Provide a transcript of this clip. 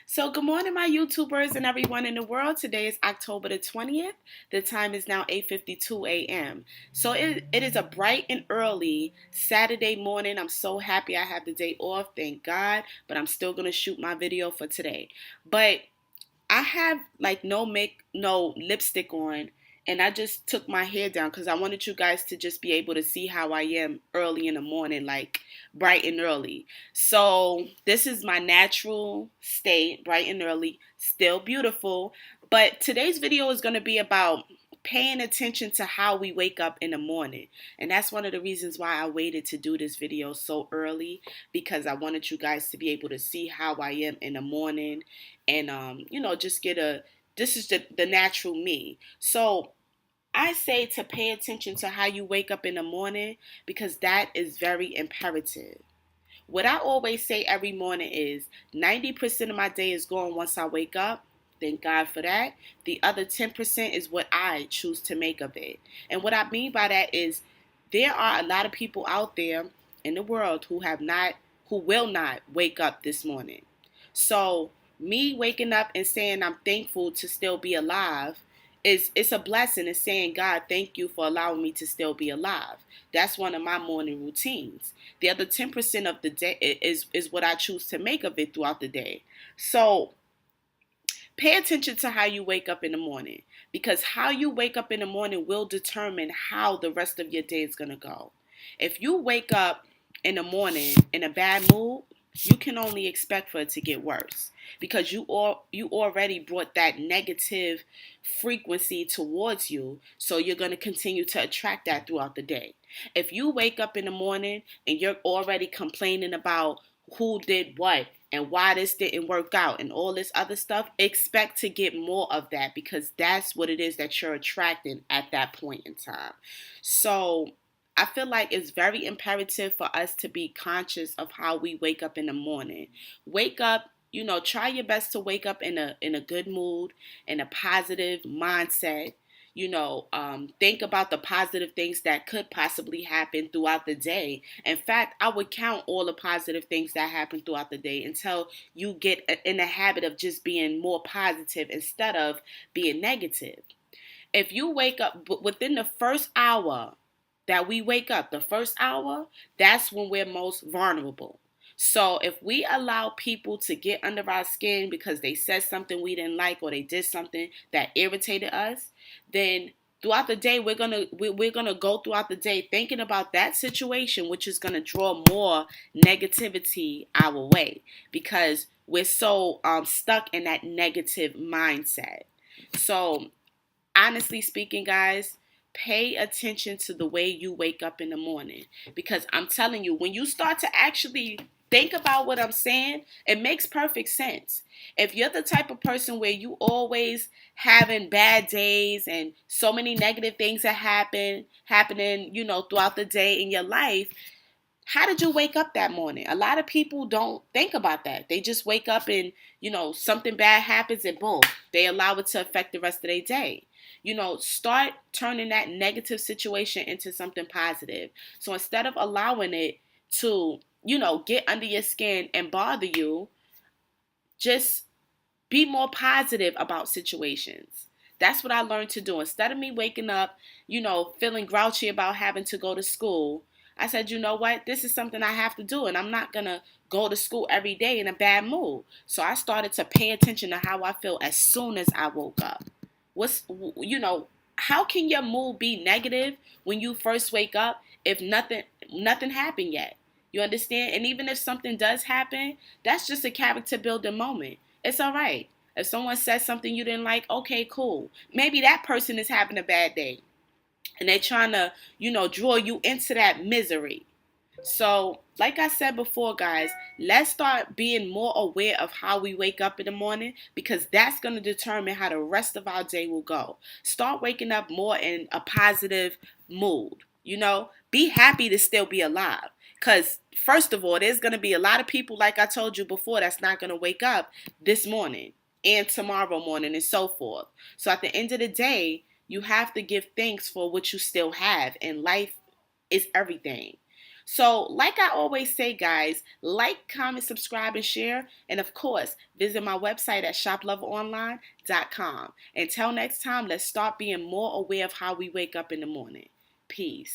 So, good morning, my YouTubers and everyone in the world. Today is October the 20th. The time is now 8:52 a.m. So, it is a bright and early Saturday morning. I'm so happy I have the day off, thank God. But I'm still going to shoot my video for today. But I have like no lipstick on, and I just took my hair down because I wanted you guys to just be able to see how I am early in the morning, like bright and early. So this is my natural state, bright and early, still beautiful. But today's video is going to be about paying attention to how we wake up in the morning. And that's one of the reasons why I waited to do this video so early, because I wanted you guys to be able to see how I am in the morning and just get a this is the natural me. So I say to pay attention to how you wake up in the morning, because that is very imperative. What I always say every morning is 90% of my day is gone once I wake up. Thank God for that. The other 10% is what I choose to make of it. And what I mean by that is there are a lot of people out there in the world who will not wake up this morning. So me waking up and saying I'm thankful to still be alive it's a blessing. It's saying, God, thank you for allowing me to still be alive. That's one of my morning routines. The other 10% of the day is what I choose to make of it throughout the day. So pay attention to how you wake up in the morning, because how you wake up in the morning will determine how the rest of your day is going to go. If you wake up in the morning in a bad mood, you can only expect for it to get worse, because you already brought that negative frequency towards you, so you're going to continue to attract that throughout the day. If you wake up in the morning and you're already complaining about who did what and why this didn't work out and all this other stuff, expect to get more of that, because that's what it is that you're attracting at that point in time. So I feel like it's very imperative for us to be conscious of how we wake up in the morning. Wake up, try your best to wake up in a good mood, in a positive mindset. Think about the positive things that could possibly happen throughout the day. In fact, I would count all the positive things that happen throughout the day until you get in the habit of just being more positive instead of being negative. If you wake up within the first hour that we wake up, the first hour, that's when we're most vulnerable. So if we allow people to get under our skin because they said something we didn't like or they did something that irritated us, then throughout the day we're gonna go throughout the day thinking about that situation, which is gonna draw more negativity our way, because we're so stuck in that negative mindset. So honestly speaking, guys, pay attention to the way you wake up in the morning. Because I'm telling you, when you start to actually think about what I'm saying, it makes perfect sense. If you're the type of person where you always having bad days and so many negative things that happening, throughout the day in your life, how did you wake up that morning? A lot of people don't think about that. They just wake up and, something bad happens and boom, they allow it to affect the rest of their day. Start turning that negative situation into something positive. So instead of allowing it to, get under your skin and bother you, just be more positive about situations. That's what I learned to do. Instead of me waking up, feeling grouchy about having to go to school, I said, you know what? This is something I have to do, and I'm not going to go to school every day in a bad mood. So I started to pay attention to how I feel as soon as I woke up. What's, how can your mood be negative when you first wake up if nothing happened yet? You understand? And even if something does happen, that's just a character building moment. It's all right. If someone says something you didn't like, okay, cool. Maybe that person is having a bad day and they're trying to, draw you into that misery. So, like I said before, guys, let's start being more aware of how we wake up in the morning, because that's going to determine how the rest of our day will go. Start waking up more in a positive mood. Be happy to still be alive. Because, first of all, there's going to be a lot of people, like I told you before, that's not going to wake up this morning and tomorrow morning and so forth. So, at the end of the day, you have to give thanks for what you still have, and life is everything. So, like I always say, guys, like, comment, subscribe, and share. And of course, visit my website at shoploveronline.com. Until next time, let's start being more aware of how we wake up in the morning. Peace.